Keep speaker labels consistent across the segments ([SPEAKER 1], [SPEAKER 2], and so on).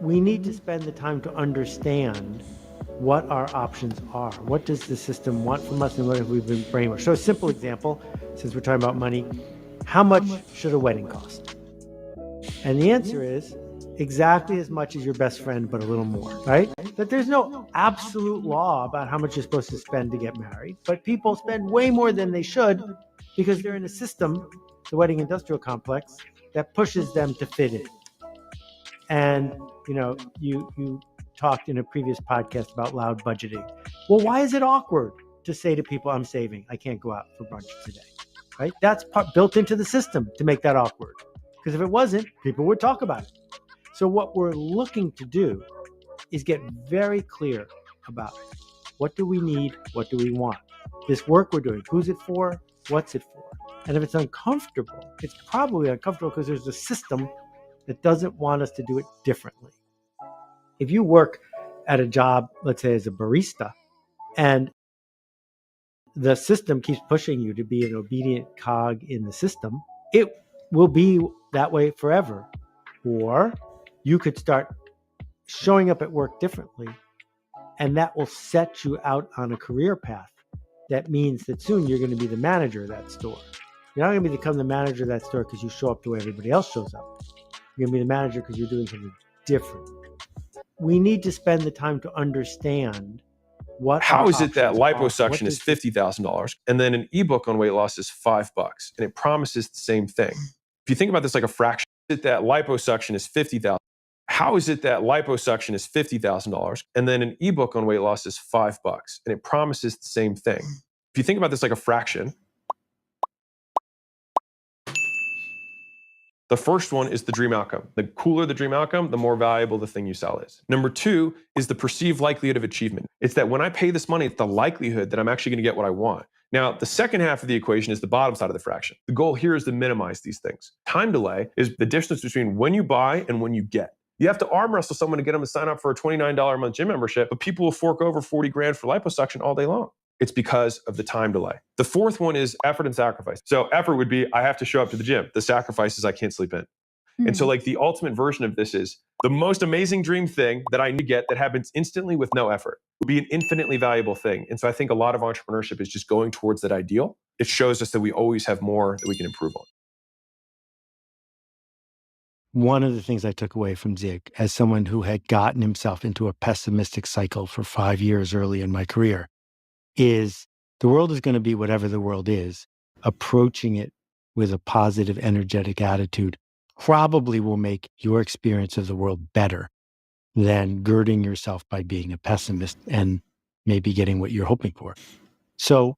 [SPEAKER 1] we need to spend the time to understand what our options are. What does the system want from us, and what have we been brainwashed? So a simple example, since we're talking about money, how much should a wedding cost? And the answer is exactly as much as your best friend, but a little more, right? That there's no absolute law about how much you're supposed to spend to get married, but people spend way more than they should because they're in a system, the wedding industrial complex, that pushes them to fit in. And you talked in a previous podcast about loud budgeting. Well, why is it awkward to say to people, I'm saving, I can't go out for brunch today, right? That's built into the system to make that awkward. Because if it wasn't, people would talk about it. So what we're looking to do is get very clear about what do we need, what do we want? This work we're doing, who's it for, what's it for? And if it's uncomfortable, it's probably uncomfortable because there's a system that doesn't want us to do it differently. If you work at a job, let's say as a barista, and the system keeps pushing you to be an obedient cog in the system, it will be that way forever. Or you could start showing up at work differently, and that will set you out on a career path. That means that soon you're going to be the manager of that store. You're not going to become the manager of that store because you show up the way everybody else shows up. You're going to be the manager because you're doing something different. We need to spend the time to understand what
[SPEAKER 2] How is it that
[SPEAKER 1] options are.
[SPEAKER 2] liposuction is $50,000 and then an ebook on weight loss is $5 and it promises the same thing? If you think about this like a fraction, that liposuction is $50,000. How is it that liposuction is $50,000 and then an ebook on weight loss is $5 and it promises the same thing? If you think about this like a fraction, the first one is the dream outcome. The cooler the dream outcome, the more valuable the thing you sell is. Number two is the perceived likelihood of achievement. It's that when I pay this money, it's the likelihood that I'm actually going to get what I want. Now, the second half of the equation is the bottom side of the fraction. The goal here is to minimize these things. Time delay is the distance between when you buy and when you get. You have to arm wrestle someone to get them to sign up for a $29 a month gym membership, but people will fork over 40 grand for liposuction all day long. It's because of the time delay. The fourth one is effort and sacrifice. So effort would be, I have to show up to the gym. The sacrifice is I can't sleep in. And so like the ultimate version of this is the most amazing dream thing that I need to get that happens instantly with no effort would be an infinitely valuable thing. And so I think a lot of entrepreneurship is just going towards that ideal. It shows us that we always have more that we can improve on.
[SPEAKER 1] One of the things I took away from Zig, as someone who had gotten himself into a pessimistic cycle for 5 years early in my career, is the world is going to be whatever the world is. Approaching it with a positive, energetic attitude probably will make your experience of the world better than girding yourself by being a pessimist and maybe getting what you're hoping for. So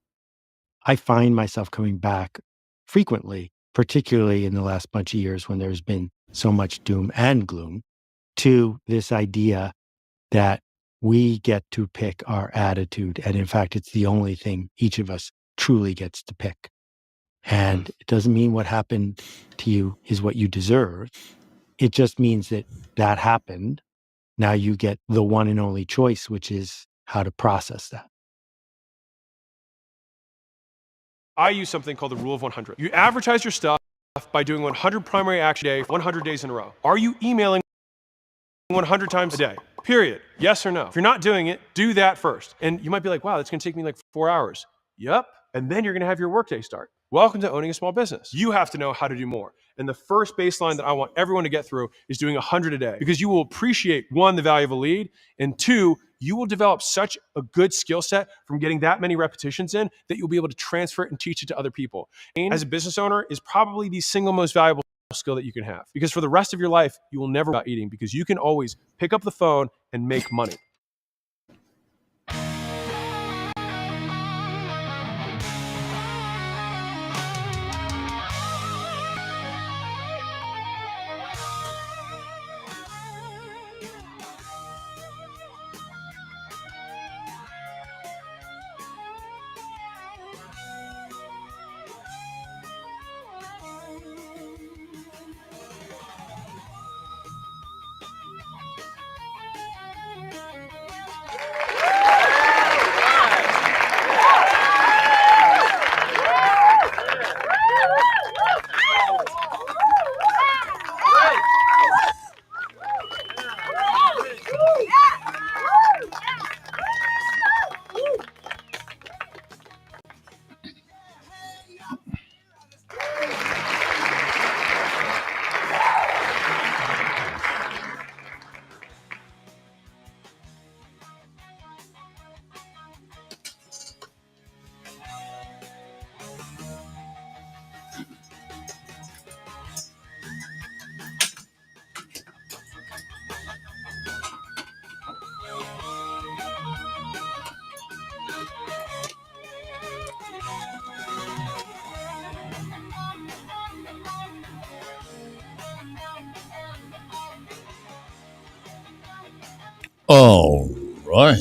[SPEAKER 1] I find myself coming back frequently, particularly in the last bunch of years when there's been so much doom and gloom, to this idea that we get to pick our attitude. And in fact, it's the only thing each of us truly gets to pick. And it doesn't mean what happened to you is what you deserve. It just means that that happened. Now you get the one and only choice, which is how to process that.
[SPEAKER 2] I use something called the rule of 100. You advertise your stuff by doing 100 primary action a day, 100 days in a row. Are you emailing 100 times a day? Period. Yes or no? If you're not doing it, do that first. And you might be like, wow, that's going to take me like 4 hours. Yep. And then you're going to have your workday start. Welcome to owning a small business. You have to know how to do more. And the first baseline that I want everyone to get through is doing 100 a day, because you will appreciate, one, the value of a lead, and two, you will develop such a good skill set from getting that many repetitions in that you'll be able to transfer it and teach it to other people. And as a business owner is probably the single most valuable skill that you can have, because for the rest of your life, you will never stop eating, because you can always pick up the phone and make money.
[SPEAKER 3] All right.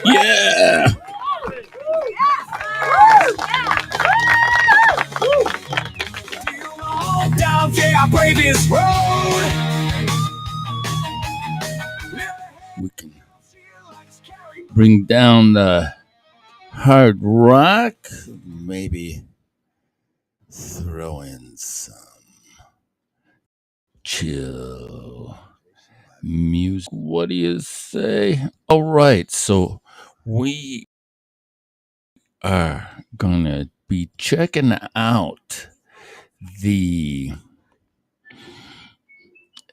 [SPEAKER 3] Yeah.
[SPEAKER 4] Down there, I brave this road.
[SPEAKER 3] We can bring down the hard rock. Maybe throw in some chill music. What do you say? All right. So we are gonna be checking out the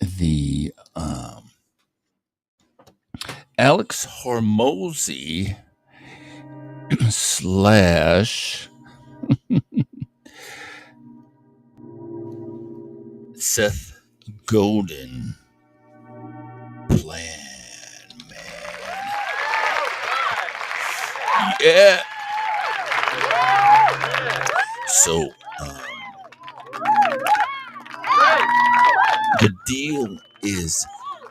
[SPEAKER 3] the Alex Hormozi slash Seth Godin plan, man. Yeah. So the deal is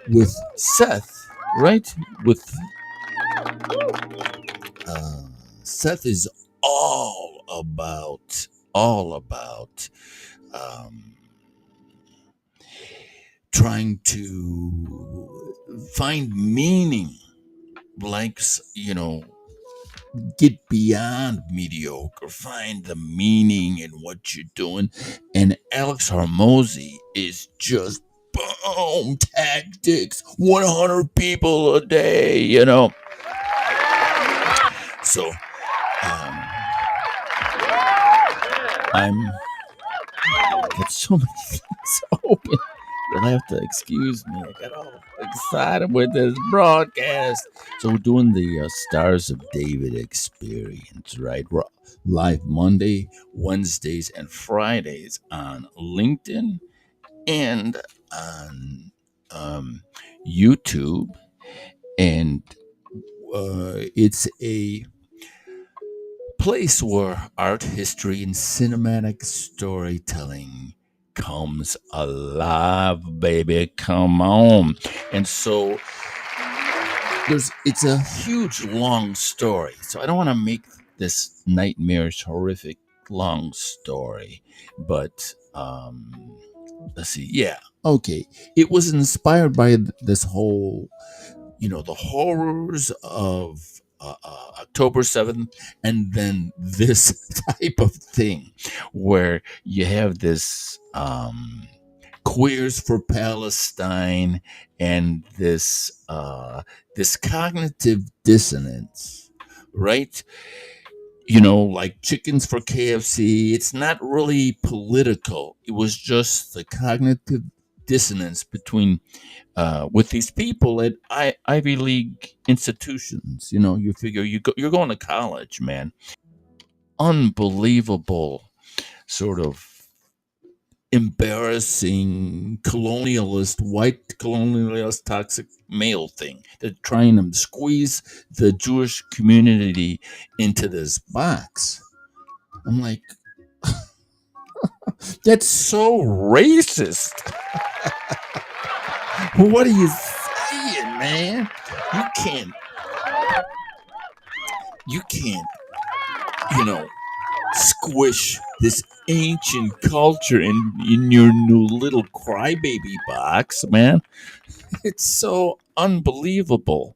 [SPEAKER 3] with Seth, right? With Seth is all about trying to find meaning, like, get beyond mediocre, find the meaning in what you're doing. And Alex Hormozi is just boom tactics, 100 people a day. So I'm got so many things open. You'll have to excuse me. I got all excited with this broadcast. So we're doing the Stars of David experience, right? We're live Monday, Wednesdays, and Fridays on LinkedIn and on YouTube. And it's a place where art history and cinematic storytelling comes alive, baby. Come on. And so it's a huge long story. So I don't want to make this nightmarish, horrific long story. But let's see. Yeah. Okay. It was inspired by this whole, the horrors of October 7th, and then this type of thing where you have this queers for Palestine and this cognitive dissonance, right? Like chickens for KFC. It's not really political. It was just the cognitive dissonance between with these people at Ivy League institutions. You figure you're going to college, man. Unbelievable, sort of embarrassing white colonialist, toxic male thing. They're trying to squeeze the Jewish community into this box. I'm like, that's so racist. What are you saying, man? You can't, squish this ancient culture in your new little crybaby box, man. It's so unbelievable.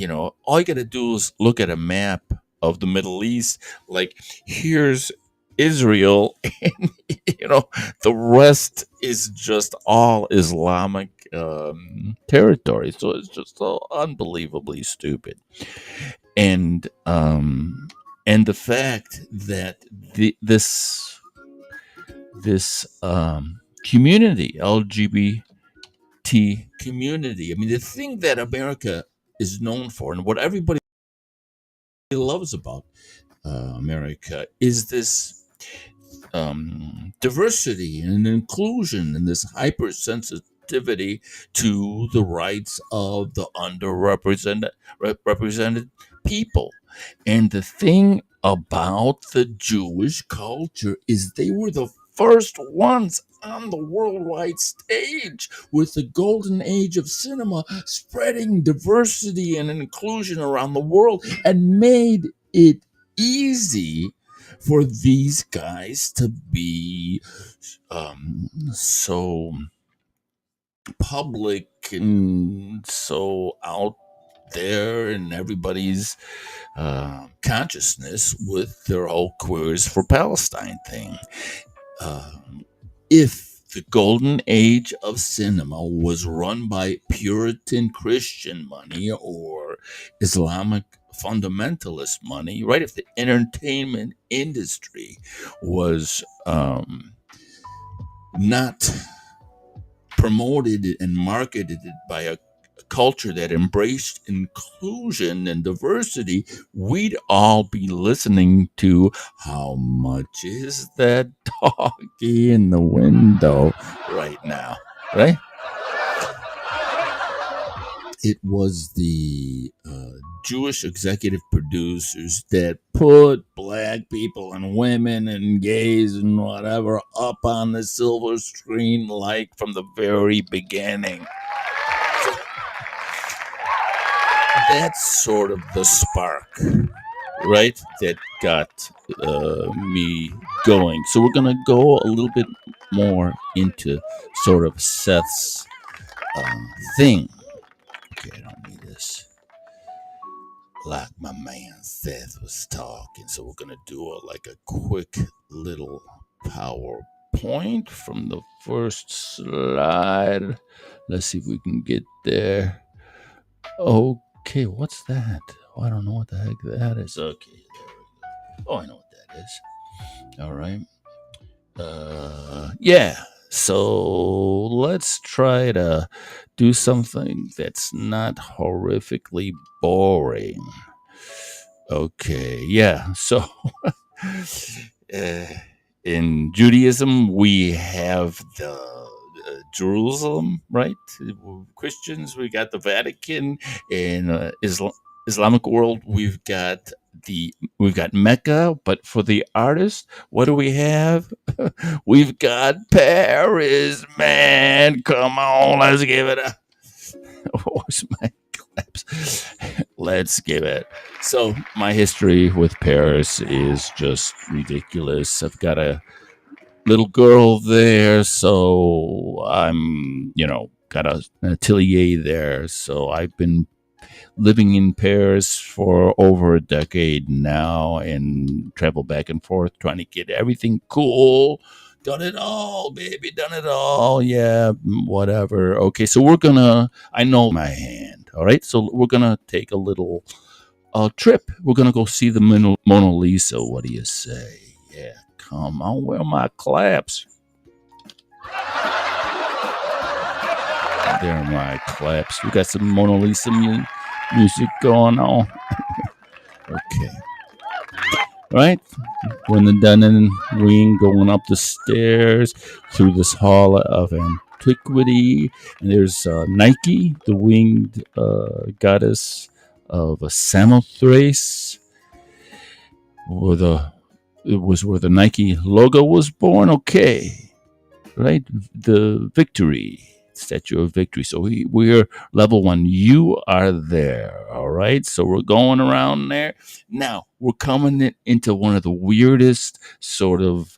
[SPEAKER 3] All you gotta do is look at a map of the Middle East. Like, here's Israel, and the rest is just all Islamic territory. So it's just so unbelievably stupid. And the fact that this community, LGBT community, I mean, the thing that America is known for, and what everybody loves about America, is this diversity and inclusion and this hypersensitivity sensitivity to the rights of the represented people. And the thing about the Jewish culture is they were the first ones on the worldwide stage with the golden age of cinema, spreading diversity and inclusion around the world, and made it easy for these guys to be so public and so out there in everybody's consciousness with their whole queers for Palestine thing. If the golden age of cinema was run by Puritan Christian money or Islamic fundamentalist money, right? If the entertainment industry was not promoted and marketed by a culture that embraced inclusion and diversity, we'd all be listening to How Much Is That Doggy in the Window right now, right? It was the Jewish executive producers that put black people and women and gays and whatever up on the silver screen like from the very beginning. So that's sort of the spark, right? That got me going. So we're going to go a little bit more into sort of Seth's thing. Okay, I don't need this. Like my man Seth was talking, so we're gonna do a quick little PowerPoint from the first slide. Let's see if we can get there. Okay, what's that? Oh, I don't know what the heck that is. Okay, there we go. Oh, I know what that is. All right. Yeah. So let's try to do something that's not horrifically boring. Okay, yeah. So in Judaism, we have the Jerusalem, right? Christians, we got the Vatican. In Islamic world, we've got Mecca. But for the artist, what do we have? We've got Paris, man. Come on, let's give it a. Where's my claps? Let's give it. So my history with Paris is just ridiculous. I've got a little girl there, so I'm, got an atelier there. So I've been living in Paris for over a decade now and travel back and forth trying to get everything cool. Done it all, baby, done it all. Yeah, whatever. Okay, so I know my hand, all right? So we're going to take a little trip. We're going to go see the Mona Lisa. What do you say? Yeah, come on, where are my claps? There are my claps. We got some Mona Lisa music going on. Okay. Right? When the Dunning wing going up the stairs through this hall of antiquity. And there's Nike, the winged goddess of Samothrace. It was where the Nike logo was born. Okay. Right? The victory. Statue of Victory. So we're level 1. You are there. All right. So we're going around there. Now we're coming into one of the weirdest sort of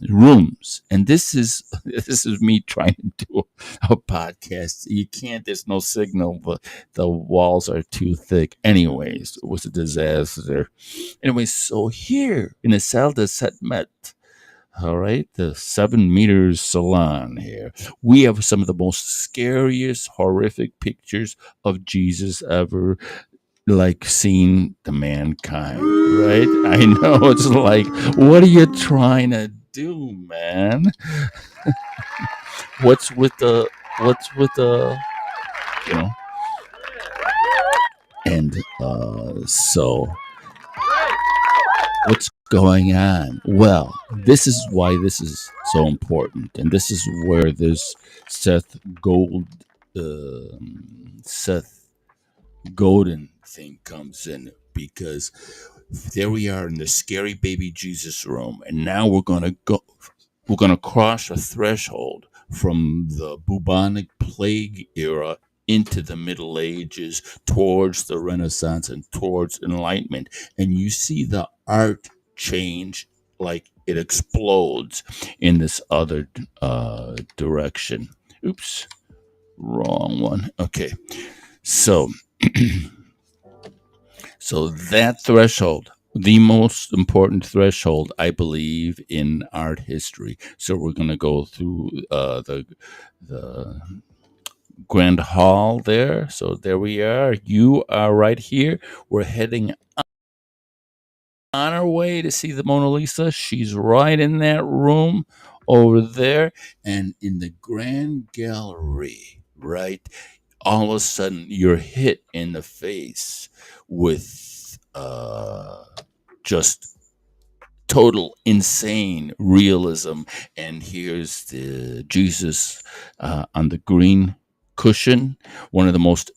[SPEAKER 3] rooms, and this is me trying to do a podcast. You can't. There's no signal, but the walls are too thick. Anyways, it was a disaster. Anyways, so here in the Salle de Sept Met. All right, the 7 meters salon here. We have some of the most scariest, horrific pictures of Jesus ever, seen to mankind. Right? I know it's like, what are you trying to do, man? What's with the, and so what's going on? Well, this is why this is so important, and this is where this Seth Gold, Seth Godin thing comes in, because there we are in the scary baby Jesus room, and now we're gonna cross a threshold from the bubonic plague era into the Middle Ages, towards the Renaissance and towards Enlightenment, and you see the art change, like it explodes in this other direction. Oops, wrong one. Okay, so so that threshold, the most important threshold, I believe, in art history. So we're going to go through the Grand Hall there. So there we are. You are right here. We're heading on our way to see the Mona Lisa. She's right in that room over there. And in the Grand Gallery, right, all of a sudden you're hit in the face with just total insane realism. And here's the Jesus on the green cushion, one of the most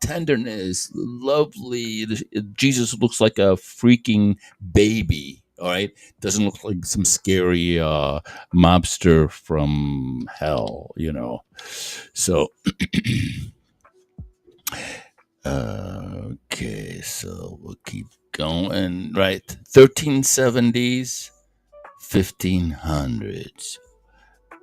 [SPEAKER 3] tenderness, lovely. Jesus looks like a freaking baby. All right, doesn't look like some scary mobster from hell, you know. So okay, so we'll keep going. Right, 1370s, 1500s.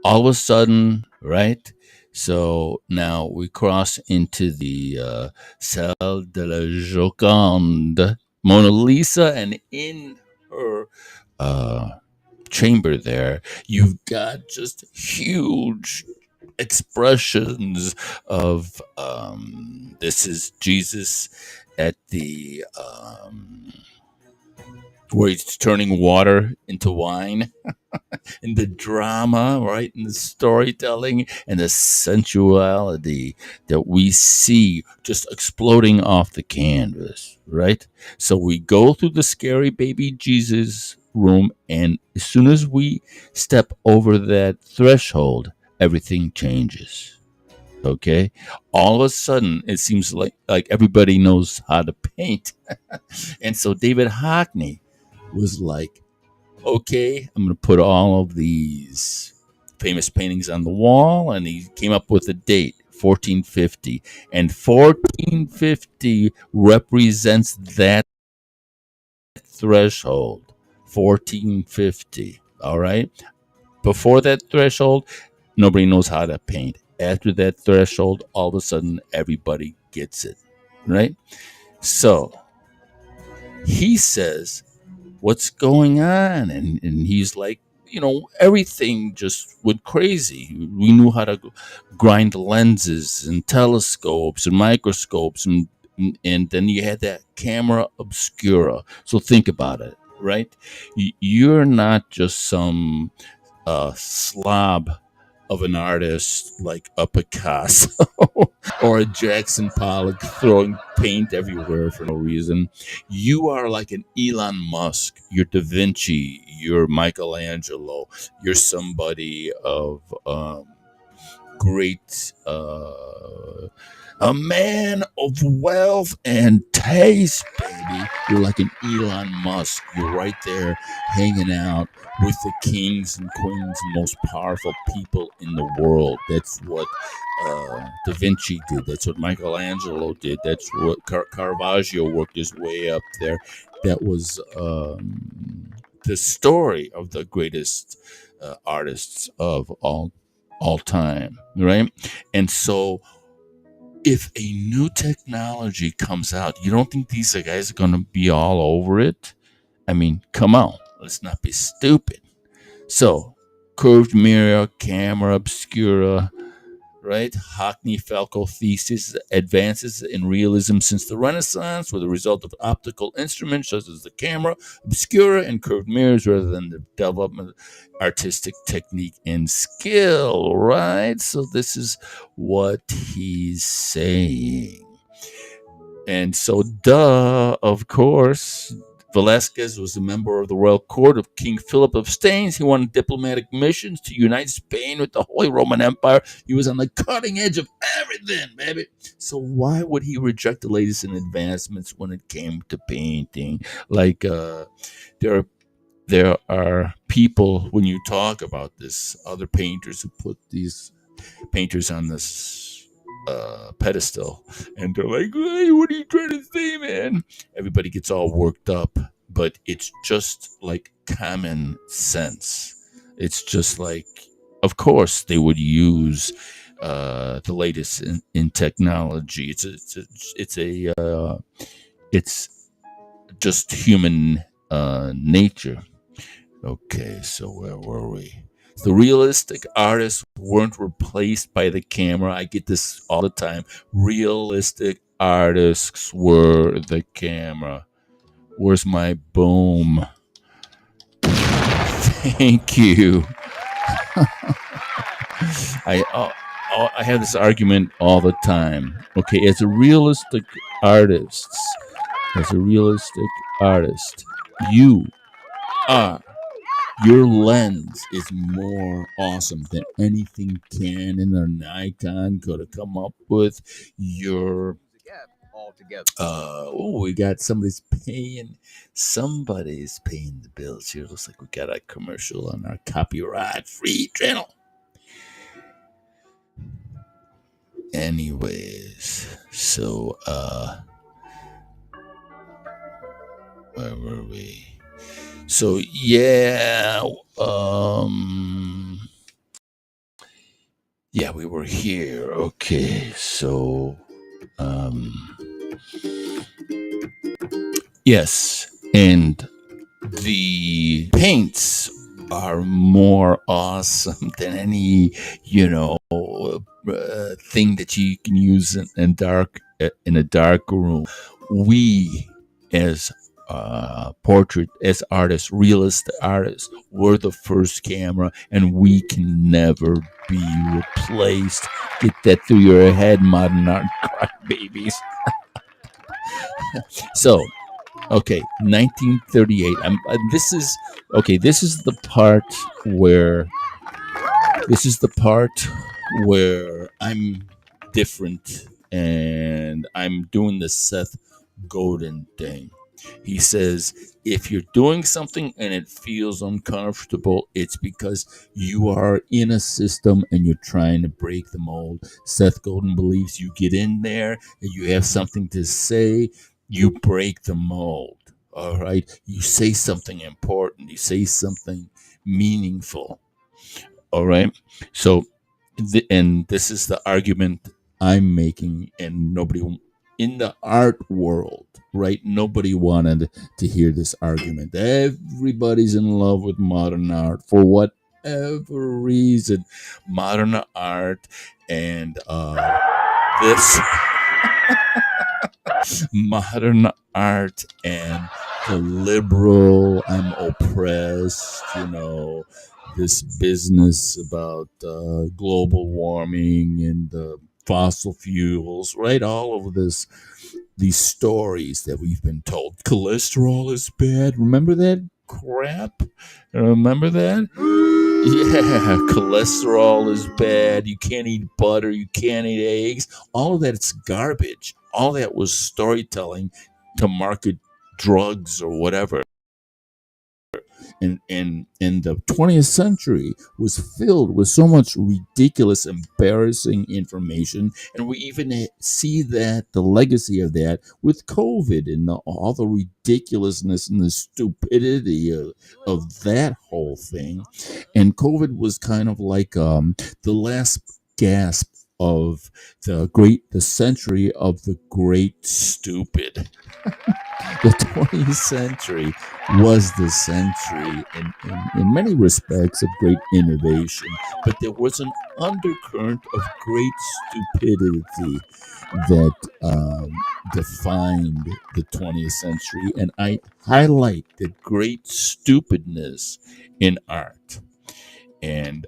[SPEAKER 3] All of a sudden, right? So now we cross into the Salle de la Joconde, Mona Lisa, and in her chamber there, you've got just huge expressions of this is Jesus at the where he's turning water into wine, and the drama, right, and the storytelling and the sensuality that we see just exploding off the canvas, right? So we go through the scary baby Jesus room, and as soon as we step over that threshold, everything changes. Okay, all of a sudden it seems like everybody knows how to paint. And so David Hockney was like, okay, I'm going to put all of these famous paintings on the wall. And he came up with a date, 1450. And 1450 represents that threshold. 1450. All right. Before that threshold, nobody knows how to paint. After that threshold, all of a sudden, everybody gets it. Right. So he says, what's going on? And he's like, everything just went crazy. We knew how to grind lenses and telescopes and microscopes, and then you had that camera obscura. So think about it, right? You're not just some slob of an artist like a Picasso or a Jackson Pollock throwing paint everywhere for no reason. You are like an Elon Musk. You're Da Vinci. You're Michelangelo. You're somebody of great, a man of wealth and taste, baby. You're like an Elon Musk. You're right there hanging out with the kings and queens and most powerful people in the world. That's what Da Vinci did. That's what Michelangelo did. That's what Caravaggio worked his way up there. That was the story of the greatest artists of all time, right? And so if a new technology comes out, you don't think these guys are going to be all over it? I mean, come on, let's not be stupid. So, curved mirror, camera obscura, right? Hockney-Falco thesis advances in realism since the Renaissance were the result of optical instruments such as the camera obscura and curved mirrors rather than the development of artistic technique and skill, right? So this is what he's saying. And so, of course, Velasquez was a member of the royal court of King Philip of Staines. He won diplomatic missions to unite Spain with the Holy Roman Empire. He was on the cutting edge of everything, baby. So why would he reject the latest in advancements when it came to painting? Like there are people, when you talk about this, other painters who put these painters on this pedestal, and they're like, hey, what are you trying to say, man? Everybody gets all worked up, but it's just like common sense. It's just like, of course they would use the latest in technology. It's just human nature. Okay, so where were we? The realistic artists weren't replaced by the camera. I get this all the time. Realistic artists were the camera. Where's my boom? Thank you. I have this argument all the time. Okay, as a realistic artist, you are. Your lens is more awesome than anything Canon or Nikon could have come up with. We got somebody's paying the bills here. Looks like we got a commercial on our copyright-free channel. Anyways, so where were we? So yeah, we were here. Okay, so yes, and the paints are more awesome than any thing that you can use in a dark room. We as portrait as artists, realist artists, were the first camera, and we can never be replaced. Get that through your head, modern art babies. So, okay, 1938. This is the part where I'm different, and I'm doing the Seth Godin thing. He says, if you're doing something and it feels uncomfortable, it's because you are in a system and you're trying to break the mold. Seth Godin believes you get in there and you have something to say, you break the mold. All right? You say something important. You say something meaningful. All right? So, and this is the argument I'm making, and nobody in the art world, right? Nobody wanted to hear this argument. Everybody's in love with modern art for whatever reason. Modern art and this modern art and the liberal, I'm oppressed, this business about global warming and fossil fuels, right? All of these stories that we've been told. Cholesterol is bad. Remember that crap? Remember that? Yeah, cholesterol is bad. You can't eat butter. You can't eat eggs. All of that's garbage. All that was storytelling to market drugs or whatever. And the 20th century was filled with so much ridiculous, embarrassing information, and we even see that the legacy of that with COVID and all the ridiculousness and the stupidity of that whole thing. And COVID was kind of like the last gasp of the century of the great stupid. The 20th century was the century in many respects of great innovation, but there was an undercurrent of great stupidity that defined the 20th century, and I highlight the great stupidness in art. And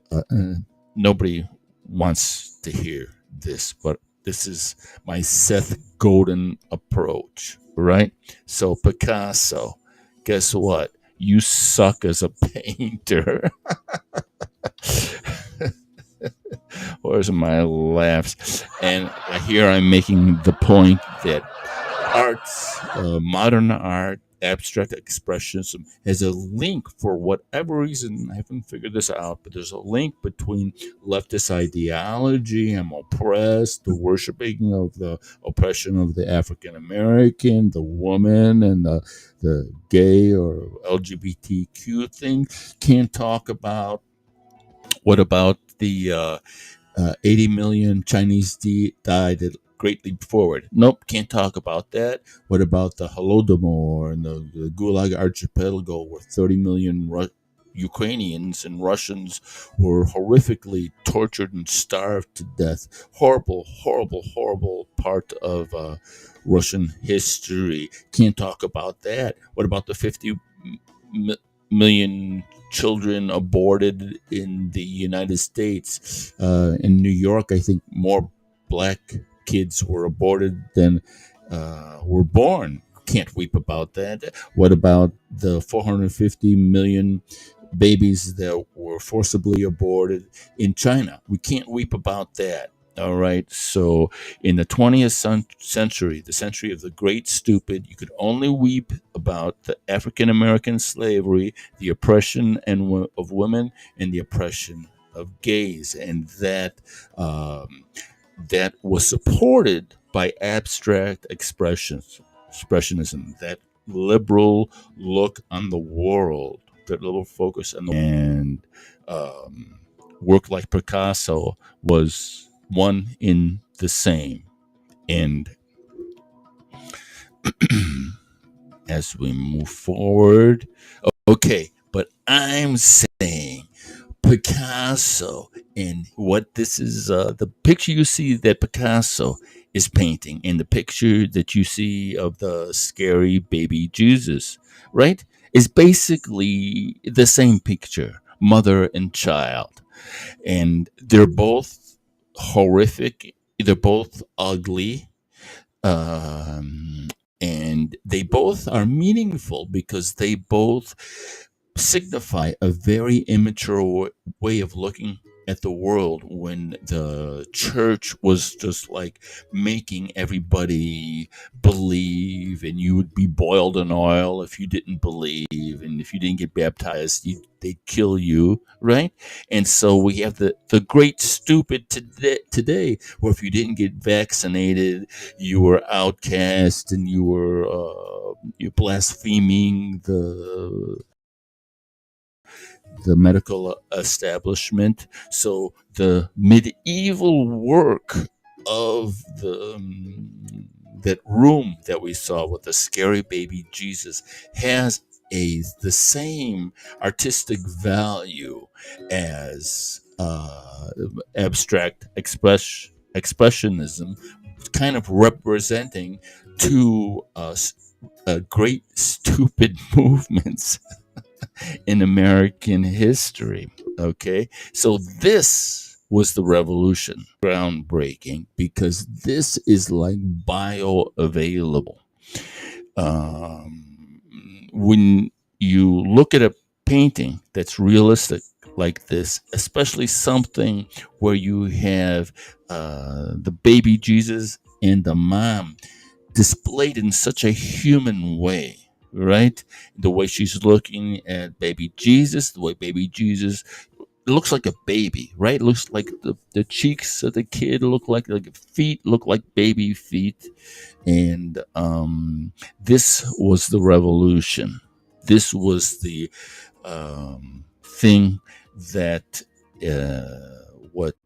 [SPEAKER 3] nobody wants to hear this, but this is my Seth Godin approach, right? So Picasso, guess what? You suck as a painter. Where's my laughs? And here I'm making the point that arts, modern art, abstract expressionism has a link for whatever reason. I haven't figured this out, but there's a link between leftist ideology, I'm oppressed, the worshiping of the oppression of the African American, the woman, and the gay or LGBTQ thing. Can't talk about what about the 80 million Chinese died at Great Leap Forward? Nope, can't talk about that. What about the Holodomor and the Gulag Archipelago, where 30 million Ukrainians and Russians were horrifically tortured and starved to death? Horrible, horrible, horrible part of Russian history. Can't talk about that. What about the 50 million children aborted in the United States? In New York, I think more black kids were aborted than were born. Can't weep about that. What about the 450 million babies that were forcibly aborted in China? We can't weep about that. All right. So in the 20th century, the century of the great stupid, you could only weep about the African American slavery, the oppression of women, and the oppression of gays, and that that was supported by abstract expressionism, that liberal look on the world, that little focus on the and work like Picasso was one in the same. And as we move forward, okay, but I'm saying Picasso, and what this is, the picture you see that Picasso is painting, and the picture that you see of the scary baby Jesus, right, is basically the same picture, mother and child. And they're both horrific, they're both ugly, and they both are meaningful because they both signify a very immature way of looking at the world, when the church was just like making everybody believe, and you would be boiled in oil if you didn't believe, and if you didn't get baptized, they'd kill you, right? And so we have the great stupid today, where if you didn't get vaccinated, you were outcast, and you're blaspheming the medical establishment. So the medieval work of that room that we saw with the scary baby Jesus has the same artistic value as abstract expressionism, kind of representing two great stupid movements in American history. Okay, so this was the revolution, groundbreaking, because this is like bioavailable. When you look at a painting that's realistic like this, especially something where you have the baby Jesus and the mom displayed in such a human way, right? The way she's looking at baby Jesus, the way baby Jesus looks like a baby, right? Looks like the cheeks of the kid look like feet look like baby feet. And this was the revolution. This was the thing that what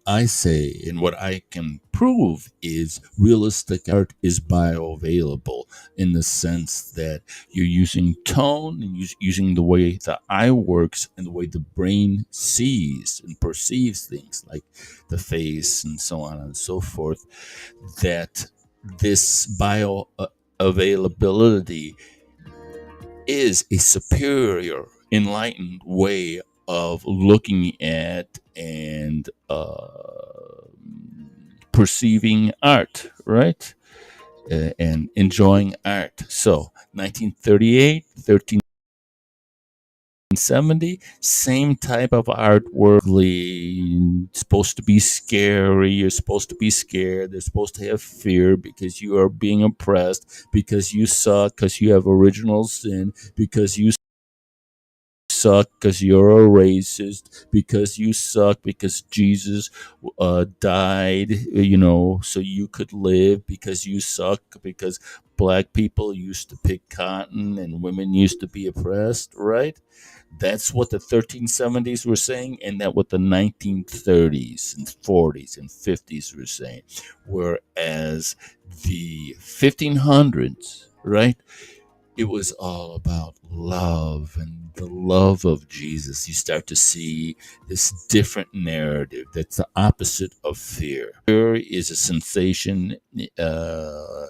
[SPEAKER 3] I say and what I can prove is realistic art is bioavailable, in the sense that you're using tone and using the way the eye works and the way the brain sees and perceives things, like the face and so on and so forth, that this bioavailability is a superior, enlightened way of looking at and perceiving art, right? and enjoying art. So 1938, 1370, same type of artwork. Supposed to be scary. You're supposed to be scared. They're supposed to have fear because you are being oppressed, because you suck, because you have original sin, because you suck because you're a racist, because you suck because Jesus died, so you could live, because you suck because black people used to pick cotton and women used to be oppressed, right? That's what the 1370s were saying, and that what the 1930s and 40s and 50s were saying. Whereas the 1500s, right? It was all about love and the love of Jesus. You start to see this different narrative that's the opposite of fear. Fear is a sensation down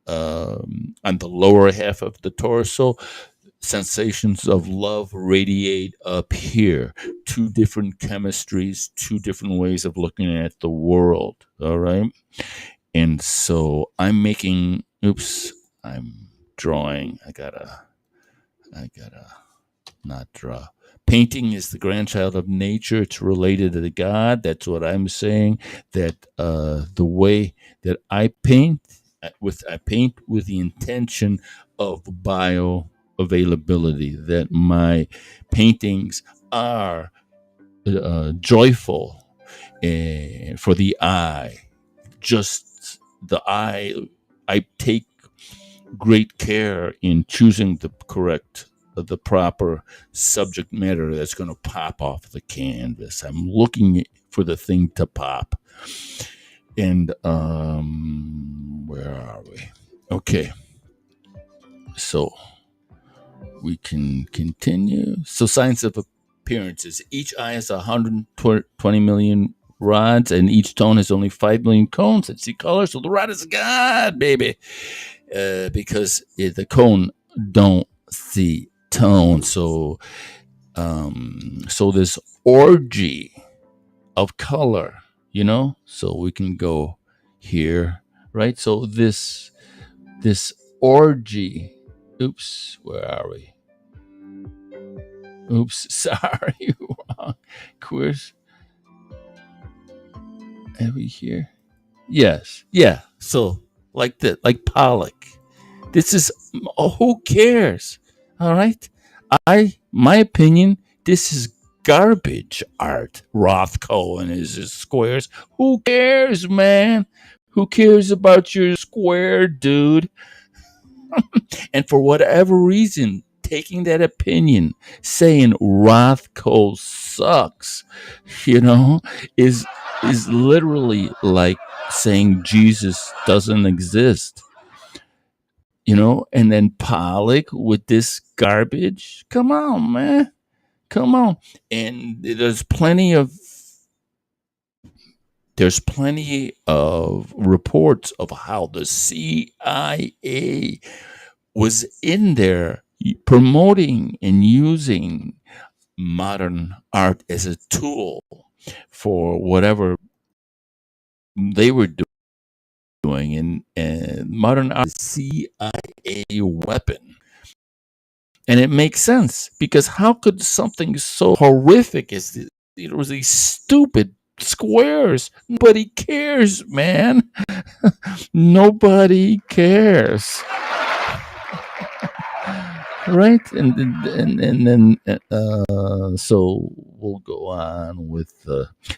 [SPEAKER 3] on the lower half of the torso. Sensations of love radiate up here. Two different chemistries, two different ways of looking at the world. All right. And so I'm drawing. I gotta not draw. Painting is the grandchild of nature. It's related to God. That's what I'm saying. That the way that I paint, I paint with the intention of bioavailability. That my paintings are joyful for the eye. Just the eye. I take great care in choosing the proper subject matter that's going to pop off the canvas. I'm looking for the thing to pop. And where are we? Okay. So we can continue. So science of appearances. Each eye has 120 million rods, and each tone has only 5 million cones that see color. So the rod is God, baby. Because the cone don't see tone. So this orgy of color, so we can go here, right? So this orgy. Oops, where are we? Oops, sorry, wrong. Quiz. Are we here? Yes, yeah. So like that, like Pollock. This is who cares? All right. My opinion, this is garbage art. Rothko and his squares. Who cares, man? Who cares about your square, dude? And for whatever reason, taking that opinion, saying Rothko sucks, is literally like saying Jesus doesn't exist. And then Pollock with this garbage. Come on, man. Come on. And there's plenty of reports of how the CIA was in there promoting and using modern art as a tool for whatever they were doing. And modern art, CIA weapon. And it makes sense, because how could something so horrific as these stupid squares? Nobody cares, man. Nobody cares. Right? And then so we'll go on with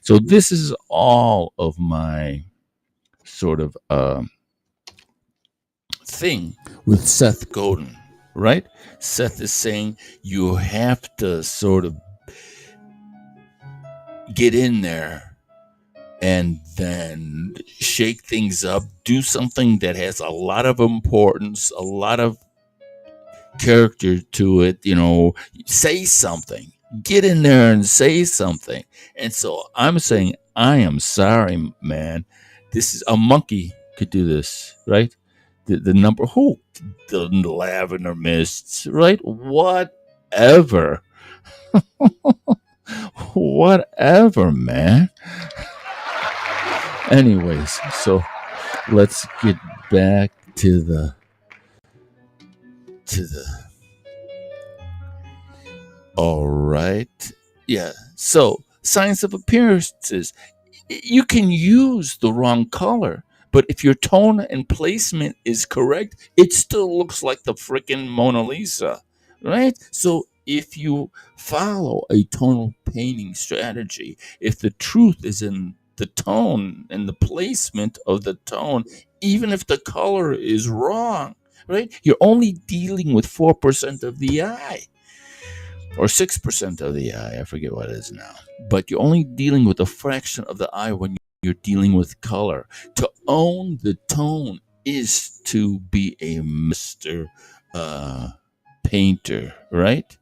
[SPEAKER 3] so this is all of my sort of thing with Seth Godin, right? Seth is saying you have to sort of get in there and then shake things up, do something that has a lot of importance, a lot of character to it, say something. Get in there and say something. And so I'm saying, I am sorry, man. This is a monkey could do this, right? The number the lavender mists, right? Whatever. Whatever, man. Anyways, so let's get back to the all right. Yeah. So, science of appearances. You can use the wrong color, but if your tone and placement is correct, it still looks like the freaking Mona Lisa, right? So, if you follow a tonal painting strategy, if the truth is in the tone and the placement of the tone, even if the color is wrong, right? You're only dealing with 4% of the eye or 6% of the eye. I forget what it is now. But you're only dealing with a fraction of the eye when you're dealing with color. To own the tone is to be a master painter, right?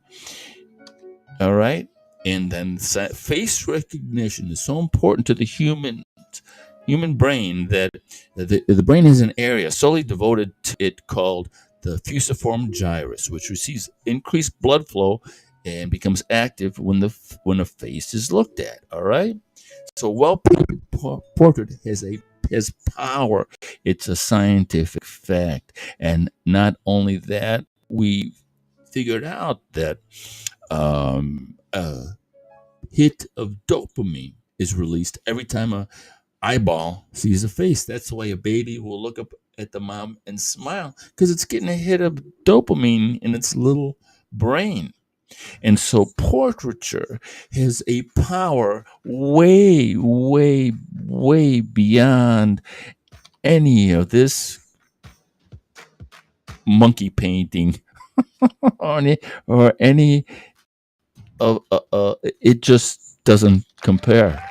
[SPEAKER 3] All right. And then face recognition is so important to the human brain that the brain has an area solely devoted to it called the fusiform gyrus, which receives increased blood flow and becomes active when a face is looked at. All right. So well-painted portrait has power. It's a scientific fact, and not only that, we figured out that a hit of dopamine is released every time a eyeball sees a face. That's why a baby will look up at the mom and smile, because it's getting a hit of dopamine in its little brain. And so portraiture has a power way, way, way beyond any of this monkey painting or any of it just doesn't compare.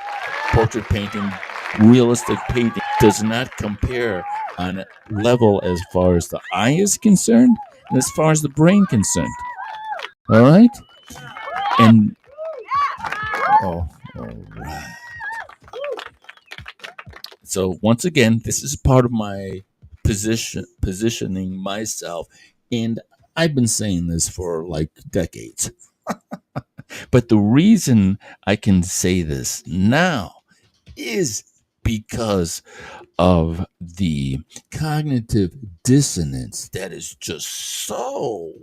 [SPEAKER 3] Portrait painting, realistic painting does not compare on a level as far as the eye is concerned and as far as the brain concerned. All right? And all right. So once again, this is part of my positioning myself, and I've been saying this for like decades. But the reason I can say this now is because of the cognitive dissonance that is just so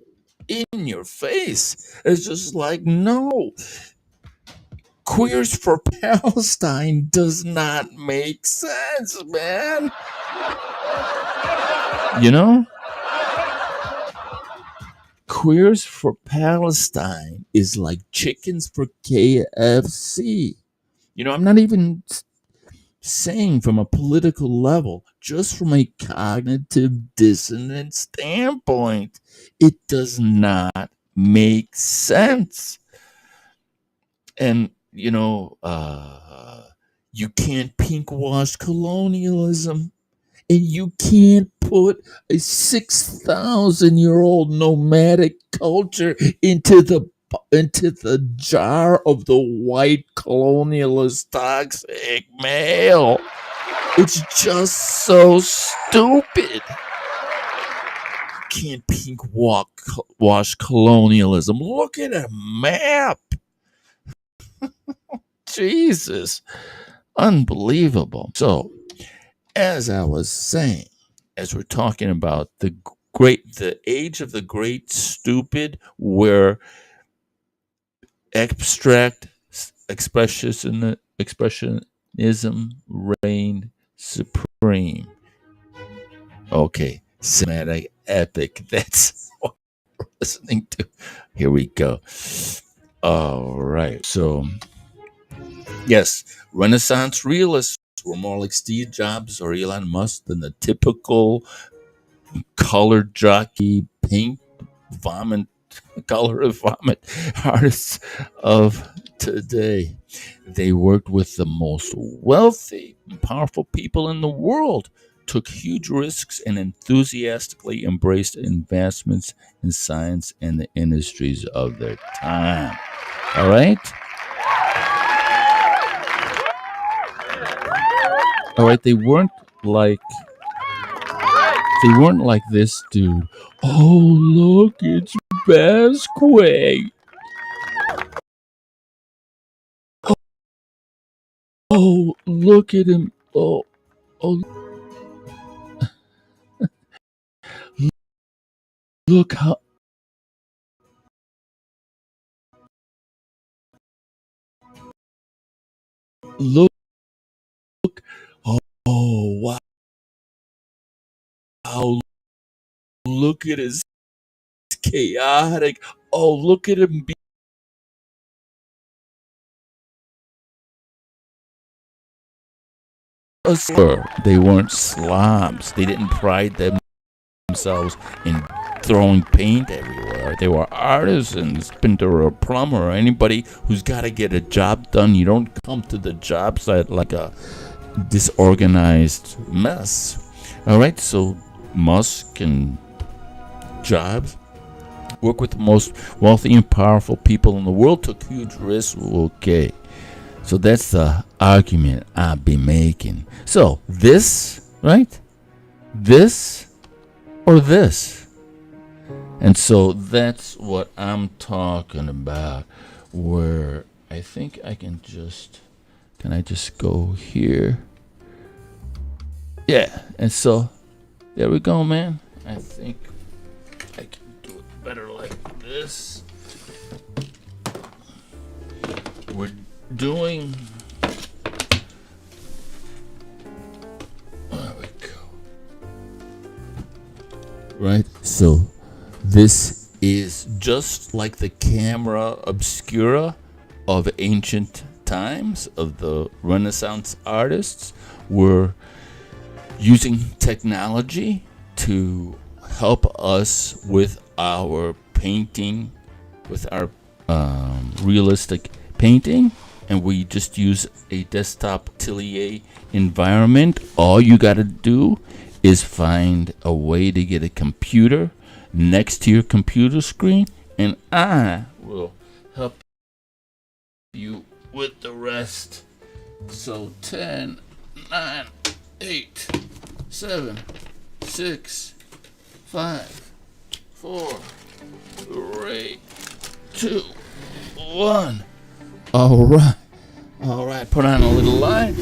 [SPEAKER 3] in your face. It's just like, no, Queers for Palestine does not make sense, man. You know? Queers for Palestine is like chickens for KFC. You know, I'm not even saying from a political level, just from a cognitive dissonance standpoint, it does not make sense. And, you can't pink wash colonialism, and you can't put a 6,000-year-old nomadic culture into the jar of the white colonialist toxic male. It's just so stupid. Can't pink wash colonialism. Look at a map. Jesus. Unbelievable. So, as I was saying, as we're talking about the age of the great stupid, where abstract expressionism reigned supreme. Okay, cinematic epic. That's what we're listening to. Here we go. All right. So, yes, Renaissance realists were more like Steve Jobs or Elon Musk than the typical colored jockey, pink vomit, color of vomit artists of today. They worked with the most wealthy and powerful people in the world, took huge risks, and enthusiastically embraced advancements in science and the industries of their time. All right? All right, they weren't like this dude. Oh, look, it's Basque. Oh, look at him. Oh, look how look oh, oh wow, look at his chaotic. Oh, look at him be they weren't slobs. They didn't pride themselves in throwing paint everywhere. They were artisans, painter or plumber, or anybody who's got to get a job done. You don't come to the job site like a disorganized mess. All right, so Musk and Jobs work with the most wealthy and powerful people in the world, took huge risks. Okay, so that's the argument I'll be making. So this, right? This or this? And so that's what I'm talking about, where I think I can I just go here? Yeah, and so there we go, man. I think I can do it better like this. We're doing, there we go. Right, so this is just like the camera obscura of ancient times, of the Renaissance artists. We're using technology to help us with our painting, with our realistic painting, and we just use a desktop atelier environment. All you got to do is find a way to get a computer next to your computer screen, and I will help you with the rest. So 10, 9, 8, 7, 6, 5, 4, 3, 2, 1. All right. Put on a little light.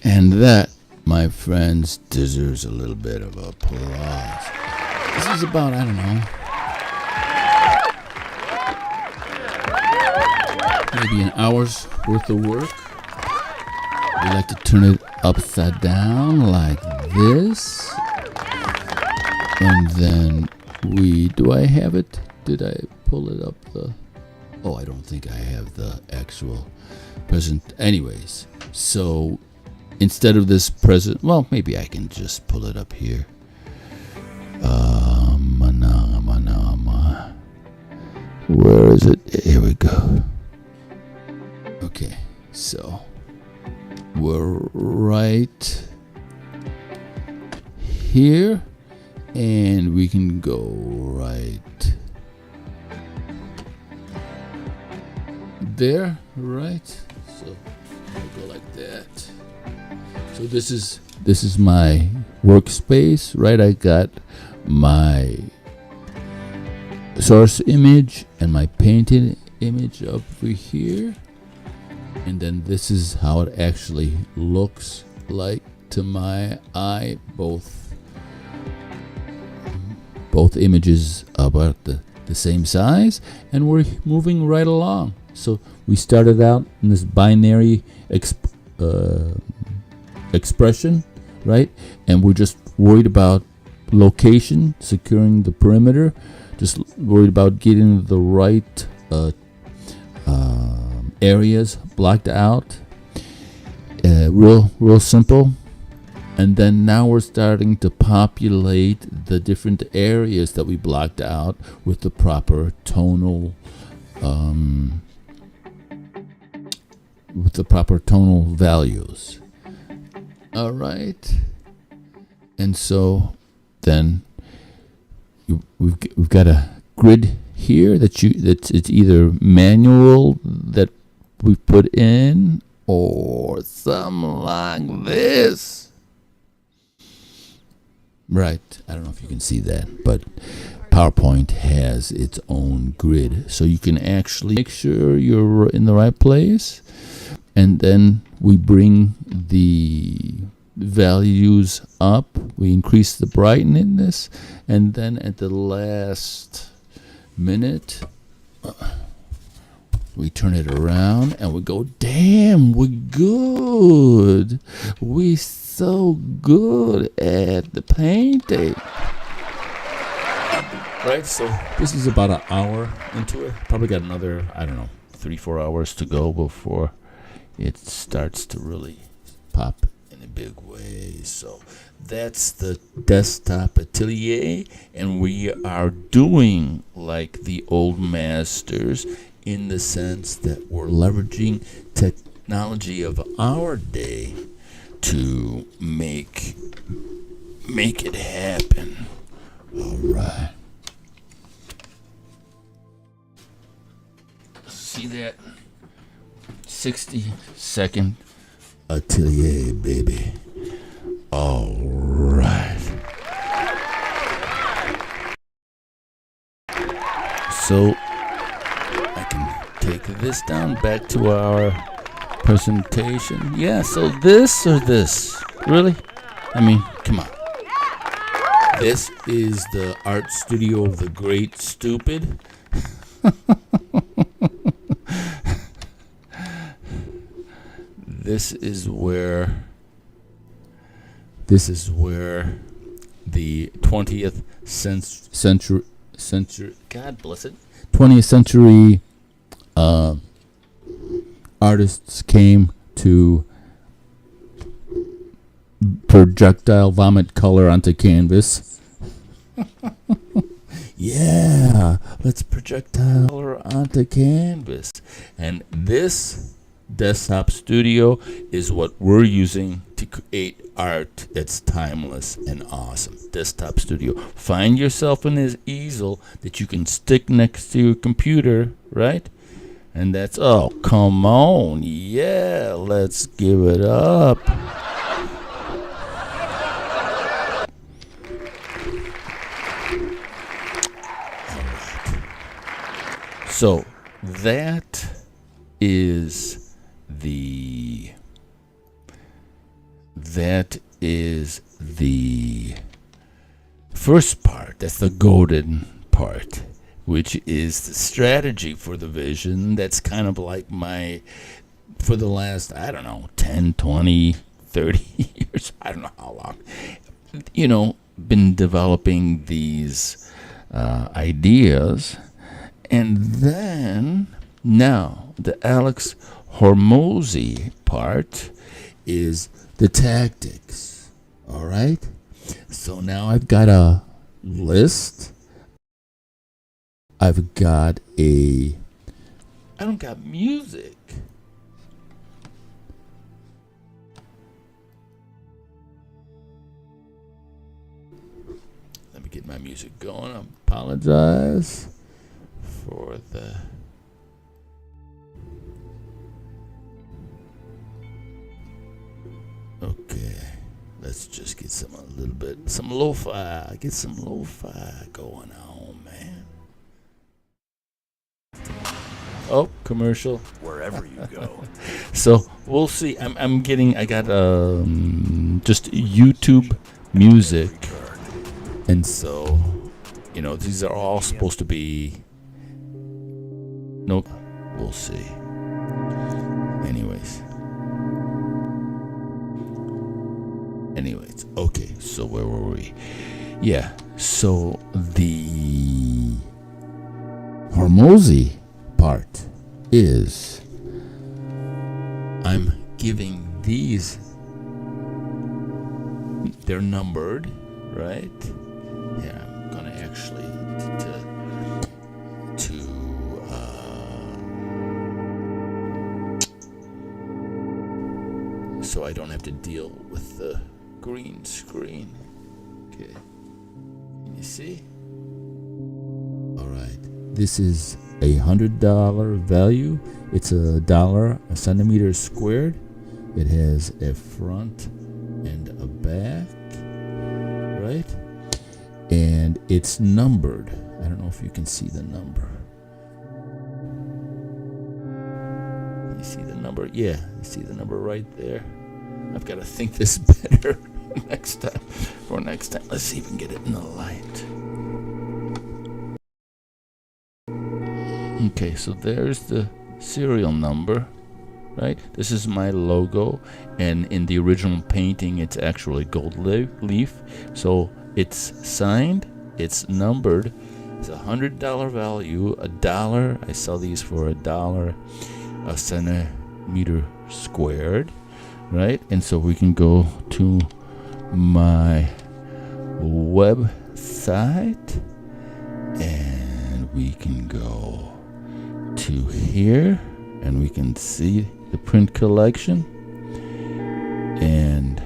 [SPEAKER 3] And that, my friends, deserves a little bit of applause. This is about, I don't know, maybe an hour's worth of work. We like to turn it upside down like this. And then do I have it? Did I pull it up I don't think I have the actual present. Anyways, so instead of this present, well, maybe I can just pull it up here. Where is it? Here we go. Okay, so we're right here, and we can go right there, right? So we'll go like that. So this is my workspace, right? I got my source image and my painted image over here, and then this is how it actually looks like to my eye. Both images about the same size, and we're moving right along. So we started out in this binary expression, right? And we're just worried about location, securing the perimeter, just worried about getting the right areas blocked out. Real simple. And then now we're starting to populate the different areas that we blocked out with the proper tonal values. All right. And so then we've got a grid here that's it's either manual that we put in or something like this. Right. I don't know if you can see that, but PowerPoint has its own grid, so you can actually make sure you're in the right place. And then we bring the values up. We increase the brightness, and then at the last minute, we turn it around and we go, damn, we're good. We so good at the painting. Right, so this is about an hour into it. Probably got another, 3-4 hours to go before it starts to really pop in a big way. So that's the desktop atelier, and we are doing like the old masters in the sense that we're leveraging technology of our day to make it happen. All right. See that? 60-second atelier, baby. All right. So I can take this down back to our presentation. Yeah, so this or this? Really? I mean, come on. This is the art studio of the great stupid. This is where the 20th century, God bless it, 20th century artists came to projectile vomit color onto canvas. Yeah, let's projectile color onto canvas. And this desktop studio is what we're using to create art that's timeless and awesome. Desktop studio. Find yourself in this easel that you can stick next to your computer, right? And that's, oh, come on. Yeah, let's give it up. So that is the first part. That's the Godin part, which is the strategy for the vision. That's kind of like for the last, 10, 20, 30 years, I don't know how long, been developing these ideas. And then now the Hormozi part is the tactics. All right. So now I've got a list. I don't got music. Let me get my music going. I apologize for the okay, let's just get some lo-fi. Get some lo-fi going on, man. Oh, commercial.
[SPEAKER 4] Wherever you go.
[SPEAKER 3] So we'll see. I got just YouTube music, and so these are all supposed to be. Nope. We'll see. Anyways, okay, so where were we? Yeah, so the Hormozi part is I'm giving these, they're numbered, right? Yeah, I'm gonna actually so I don't have to deal with the green screen. Okay. Can you see? All right. This is $100 value. It's $1 a centimeter squared. It has a front and a back, right? And it's numbered. I don't know if you can see the number. You see the number? Yeah, you see the number right there. I've got to think this better next time. Let's see if we can get it in the light. Okay, so there's the serial number, right? This is my logo, and in the original painting, it's actually gold leaf. So it's signed, it's numbered. It's $100 value, $1. I sell these for $1 a centimeter squared, right? And so we can go to my website, and we can go to here, and we can see the print collection and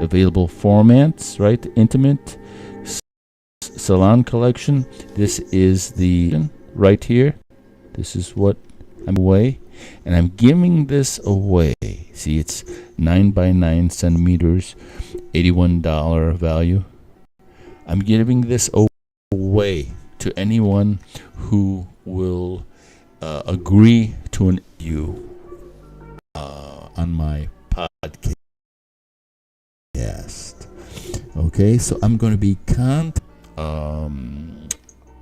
[SPEAKER 3] available formats, right? Intimate, salon collection. This is the right here. This is what I'm away, and I'm giving this away. See, it's 9 by 9 centimeters, $81 value. I'm giving this away to anyone who will agree to an interview on my podcast. Okay, so I'm going to be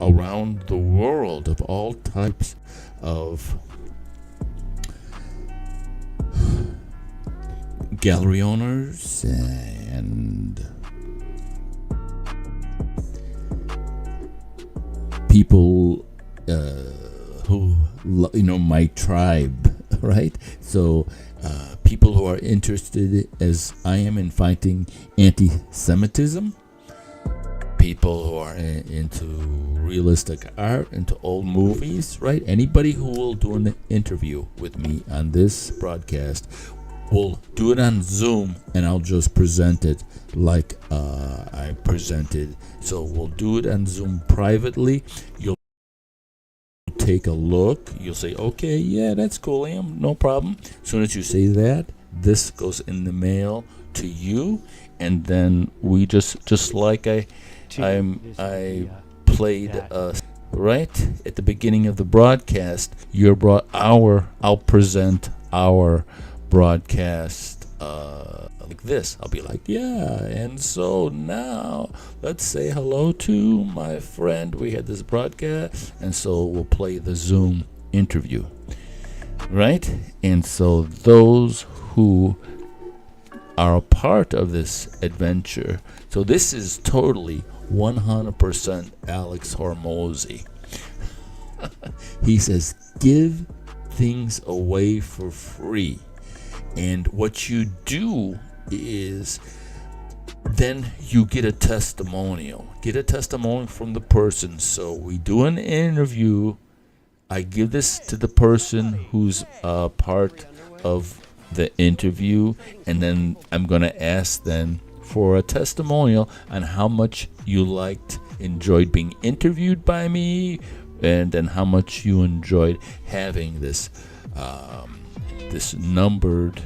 [SPEAKER 3] around the world of all types of gallery owners and people who, my tribe, right? So people who are interested, as I am, in fighting anti-Semitism, people who are into realistic art, into old movies, right? Anybody who will do an interview with me on this broadcast will do it on Zoom, and I'll just present it like I presented. So we'll do it on Zoom privately. You'll take a look. You'll say, okay, yeah, that's cool, Liam, no problem. As soon as you say that, this goes in the mail to you, and then we just like I played right at the beginning of the broadcast. I'll present our broadcast like this. I'll be like, yeah, and so now let's say hello to my friend. We had this broadcast, and so we'll play the Zoom interview, right? And so those who are a part of this adventure, so this is totally 100% Alex Hormozi. He says, give things away for free. And what you do is then you get a testimonial. Get a testimonial from the person. So we do an interview. I give this to the person who's a part of the interview, and then I'm going to ask them for a testimonial on how much you enjoyed being interviewed by me, and then how much you enjoyed having this numbered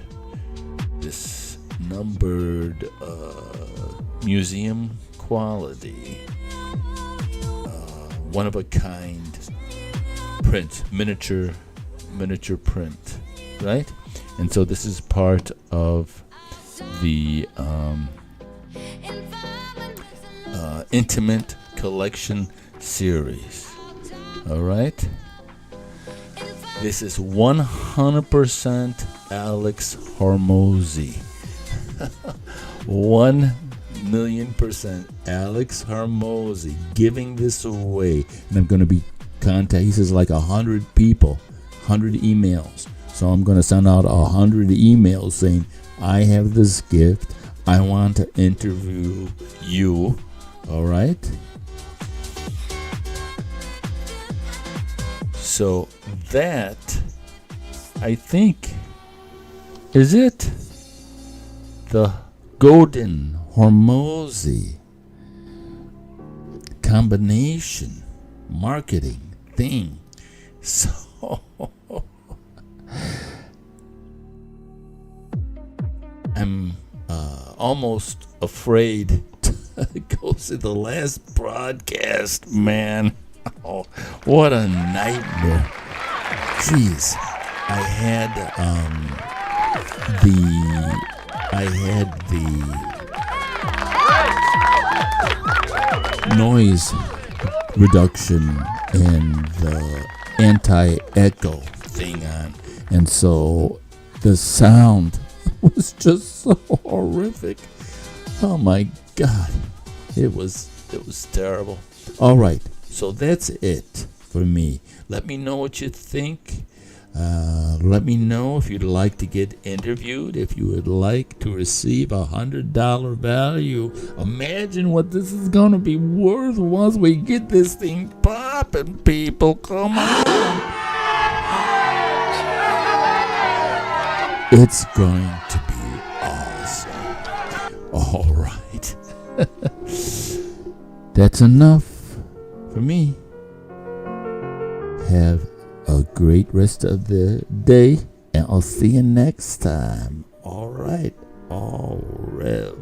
[SPEAKER 3] museum quality, one of a kind print, miniature print, right? And so this is part of the intimate collection series. All right. This is 100% Alex Hormozi. 1,000,000% Alex Hormozi giving this away. And I'm going to be he says like 100 people, 100 emails. So I'm going to send out 100 emails saying, I have this gift. I want to interview you. All right. So that, I think, is it. The Godin-Hormozi combination marketing thing. So I'm almost afraid to go to the last broadcast, man. Oh, what a nightmare. Jeez. I had the I had the noise reduction and the anti-echo thing on, and so the sound was just so horrific. Oh my God, it was terrible. All right, so that's it for me. Let me know what you think. Let me know if you'd like to get interviewed, if you would like to receive $100 value. Imagine what this is going to be worth once we get this thing popping, people. Come on. It's going to be awesome. All right. That's enough for me. Have a great rest of the day, and I'll see you next time. All right. All right.